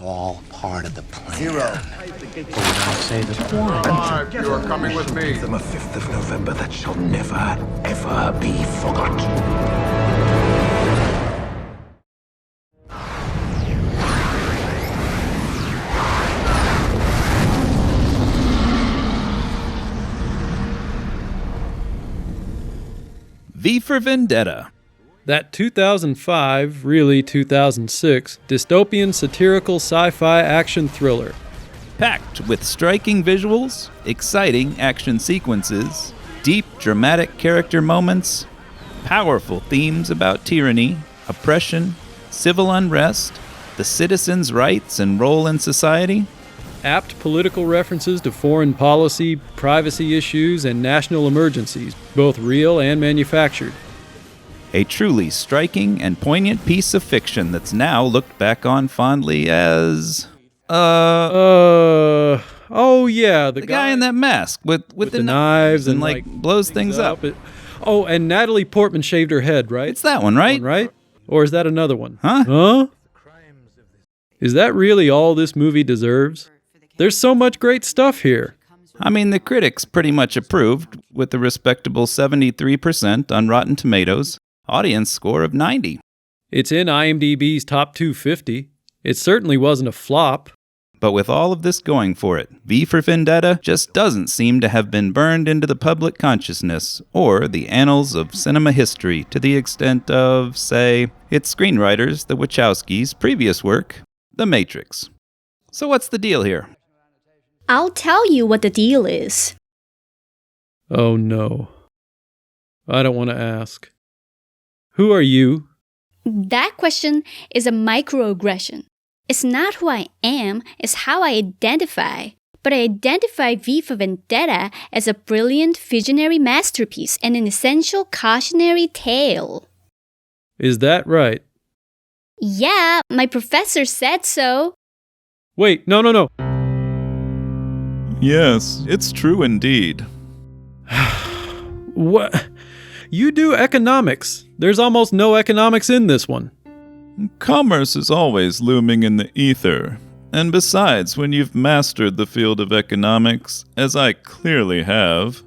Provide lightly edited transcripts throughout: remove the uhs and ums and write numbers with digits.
It's all part of the plan. Zero. But when I say the one, 5, you are coming with me. Them a 5th of November that shall never, ever be forgot. V for Vendetta. That 2005, really 2006, dystopian satirical sci-fi action thriller. Packed with striking visuals, exciting action sequences, deep dramatic character moments, powerful themes about tyranny, oppression, civil unrest, the citizens' rights and role in society. Apt political references to foreign policy, privacy issues, and national emergencies, both real and manufactured. A truly striking and poignant piece of fiction that's now looked back on fondly as... oh yeah, the guy in that mask with the knives and like blows things up. Oh, and Natalie Portman shaved her head, right? It's that one, right? Right? Or is that another one? Huh? Is that really all this movie deserves? There's so much great stuff here. I mean, the critics pretty much approved, with a respectable 73% on Rotten Tomatoes, audience score of 90. It's in IMDb's top 250. It certainly wasn't a flop. But with all of this going for it, V for Vendetta just doesn't seem to have been burned into the public consciousness or the annals of cinema history to the extent of, say, its screenwriters, the Wachowskis' previous work, The Matrix. So what's the deal here? I'll tell you what the deal is. Oh no. I don't want to ask. Who are you? That question is a microaggression. It's not who I am, it's how I identify. But I identify V for Vendetta as a brilliant, visionary masterpiece and an essential cautionary tale. Is that right? Yeah, my professor said so. Wait, no. Yes, it's true indeed. What? You do economics. There's almost no economics in this one. Commerce is always looming in the ether. And besides, when you've mastered the field of economics, as I clearly have,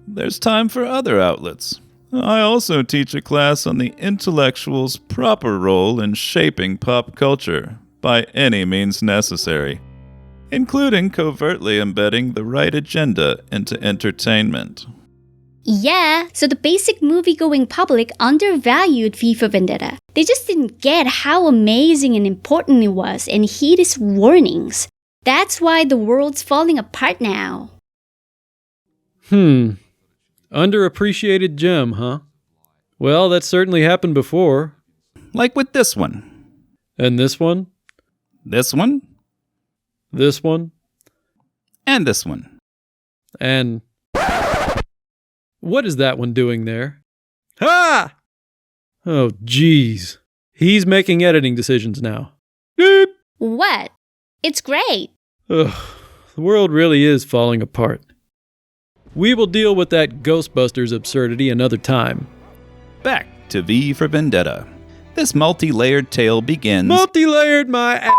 there's time for other outlets. I also teach a class on the intellectual's proper role in shaping pop culture, by any means necessary, including covertly embedding the right agenda into entertainment. Yeah, so the basic movie-going public undervalued V for Vendetta. They just didn't get how amazing and important it was and heed its warnings. That's why the world's falling apart now. Underappreciated gem, huh? Well, that's certainly happened before. Like with this one. And this one? This one? This one? And this one. And... what is that one doing there? Ha! Oh, jeez. He's making editing decisions now. Beep! What? It's great. Ugh, the world really is falling apart. We will deal with that Ghostbusters absurdity another time. Back to V for Vendetta. This multi-layered tale begins... Multi-layered my ass!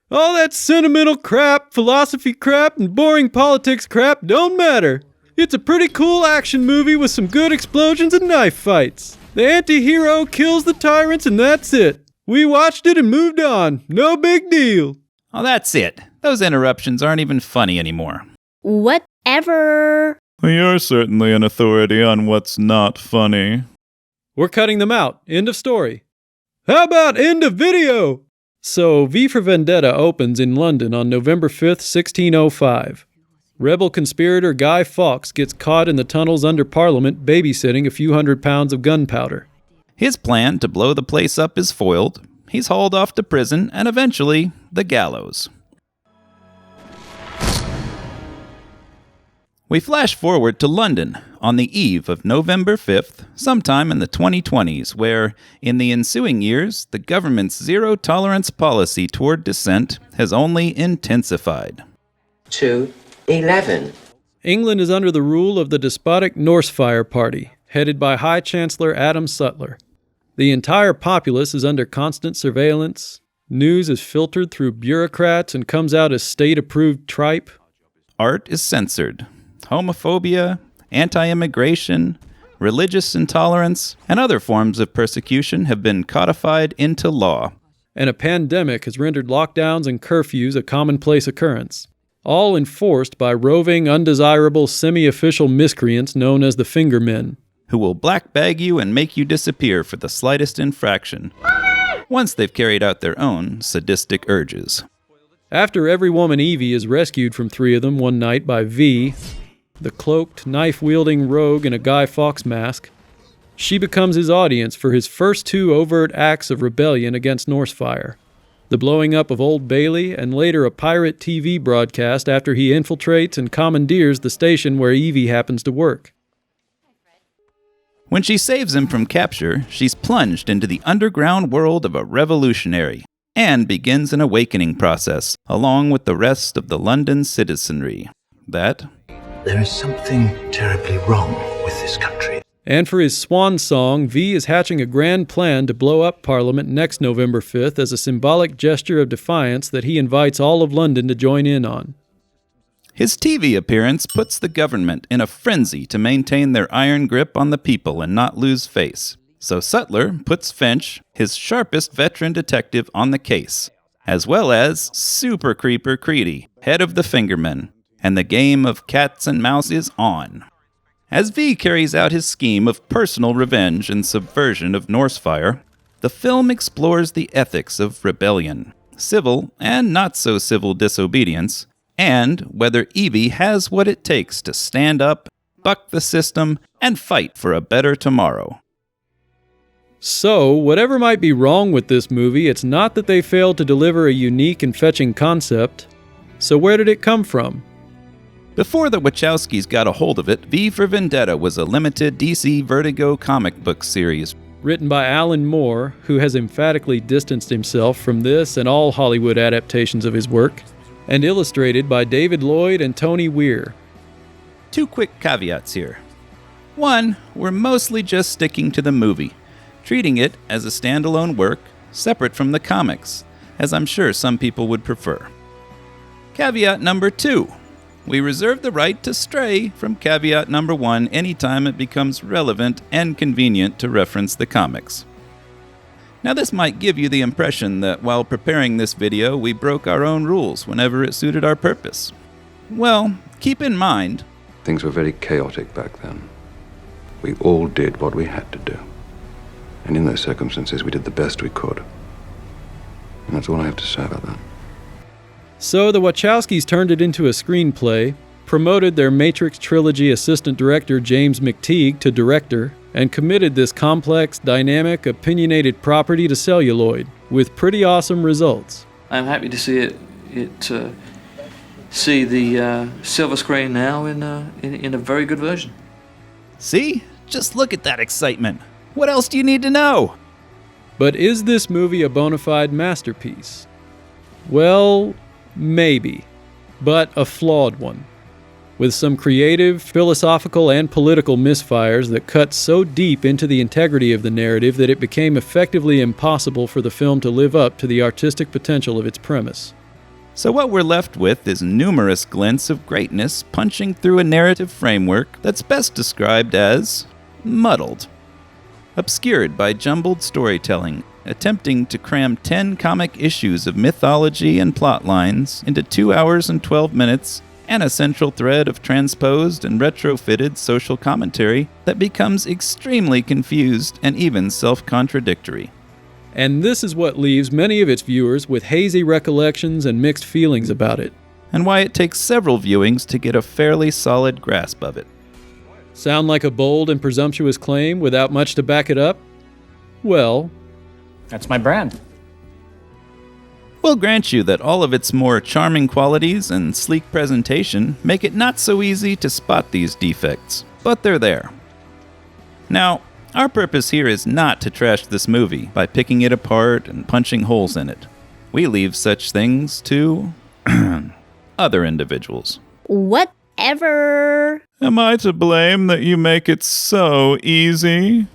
All that sentimental crap, philosophy crap, and boring politics crap don't matter. It's a pretty cool action movie with some good explosions and knife fights. The anti-hero kills the tyrants and that's it. We watched it and moved on. No big deal. Oh, that's it. Those interruptions aren't even funny anymore. Whatever. You're certainly an authority on what's not funny. We're cutting them out. End of story. How about end of video? So, V for Vendetta opens in London on November 5th, 1605. Rebel conspirator Guy Fawkes gets caught in the tunnels under Parliament babysitting a few hundred pounds of gunpowder. His plan to blow the place up is foiled. He's hauled off to prison and eventually the gallows. We flash forward to London on the eve of November 5th, sometime in the 2020s, where, in the ensuing years, the government's zero-tolerance policy toward dissent has only intensified. 2:11. England is under the rule of the despotic Norse Fire Party, headed by High Chancellor Adam Sutler. The entire populace is under constant surveillance. News is filtered through bureaucrats and comes out as state-approved tripe. Art is censored. Homophobia, anti-immigration, religious intolerance, and other forms of persecution have been codified into law. And a pandemic has rendered lockdowns and curfews a commonplace occurrence, all enforced by roving, undesirable, semi-official miscreants known as the Fingermen, who will black bag you and make you disappear for the slightest infraction, once they've carried out their own sadistic urges. After every woman Evie is rescued from 3 of them one night by V, the cloaked, knife-wielding rogue in a Guy Fawkes mask, she becomes his audience for his first 2 overt acts of rebellion against Norsefire, the blowing up of Old Bailey and later a pirate TV broadcast after he infiltrates and commandeers the station where Evie happens to work. When she saves him from capture, she's plunged into the underground world of a revolutionary and begins an awakening process, along with the rest of the London citizenry. That There is something terribly wrong with this country. And for his swan song, V is hatching a grand plan to blow up Parliament next November 5th as a symbolic gesture of defiance that he invites all of London to join in on. his TV appearance puts the government in a frenzy to maintain their iron grip on the people and not lose face. So Sutler puts Finch, his sharpest veteran detective, on the case, as well as super creeper Creedy, head of the Fingermen, and the game of cats and mouse is on. As V carries out his scheme of personal revenge and subversion of Norsefire, the film explores the ethics of rebellion, civil and not-so-civil disobedience, and whether Evie has what it takes to stand up, buck the system, and fight for a better tomorrow. So, whatever might be wrong with this movie, it's not that they failed to deliver a unique and fetching concept. So where did it come from? Before the Wachowskis got a hold of it, V for Vendetta was a limited DC Vertigo comic book series. Written by Alan Moore, who has emphatically distanced himself from this and all Hollywood adaptations of his work, and illustrated by David Lloyd and Tony Weir. 2 quick caveats here. 1, we're mostly just sticking to the movie, treating it as a standalone work, separate from the comics, as I'm sure some people would prefer. Caveat number 2. We reserve the right to stray from caveat number 1 anytime it becomes relevant and convenient to reference the comics. Now this might give you the impression that while preparing this video, we broke our own rules whenever it suited our purpose. Well, keep in mind, Things were very chaotic back then. We all did what we had to do. And in those circumstances, we did the best we could. And that's all I have to say about that. So the Wachowskis turned it into a screenplay, promoted their Matrix trilogy assistant director James McTeague to director, and committed this complex, dynamic, opinionated property to celluloid, with pretty awesome results. I'm happy to see see the silver screen now in a very good version. see? Just look at that excitement. What else do you need to know? But is this movie a bona fide masterpiece? Well, maybe, but a flawed one, with some creative, philosophical, and political misfires that cut so deep into the integrity of the narrative that it became effectively impossible for the film to live up to the artistic potential of its premise. So what we're left with is numerous glints of greatness punching through a narrative framework that's best described as muddled, obscured by jumbled storytelling, attempting to cram 10 comic issues of mythology and plot lines into 2 hours and 12 minutes, and a central thread of transposed and retrofitted social commentary that becomes extremely confused and even self-contradictory. And this is what leaves many of its viewers with hazy recollections and mixed feelings about it. And why it takes several viewings to get a fairly solid grasp of it. Sound like a bold and presumptuous claim without much to back it up? Well, That's my brand. We'll grant you that all of its more charming qualities and sleek presentation make it not so easy to spot these defects, but they're there. Now, our purpose here is not to trash this movie by picking it apart and punching holes in it. We leave such things to other individuals. Whatever. Am I to blame that you make it so easy?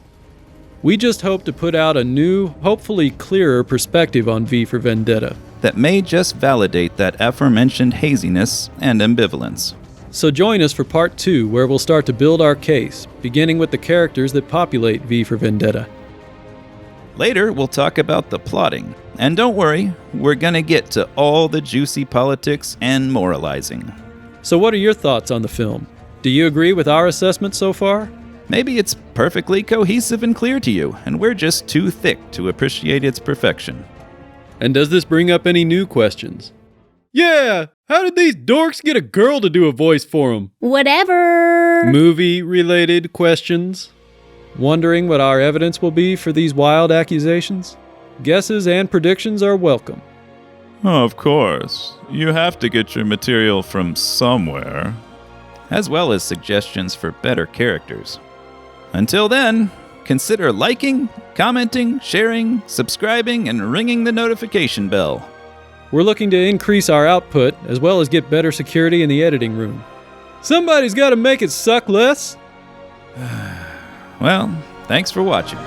We just hope to put out a new, hopefully clearer perspective on V for Vendetta. That may just validate that aforementioned haziness and ambivalence. So join us for part 2, where we'll start to build our case, beginning with the characters that populate V for Vendetta. Later, we'll talk about the plotting. And don't worry, we're gonna get to all the juicy politics and moralizing. So what are your thoughts on the film? Do you agree with our assessment so far? Maybe it's perfectly cohesive and clear to you, and we're just too thick to appreciate its perfection. And does this bring up any new questions? Yeah! How did these dorks get a girl to do a voice for them? Whatever. Movie-related questions? Wondering what our evidence will be for these wild accusations? Guesses and predictions are welcome. Of course. You have to get your material from somewhere. As well as suggestions for better characters. Until then, consider liking, commenting, sharing, subscribing, and ringing the notification bell. We're looking to increase our output, as well as get better security in the editing room. Somebody's got to make it suck less. Well, thanks for watching.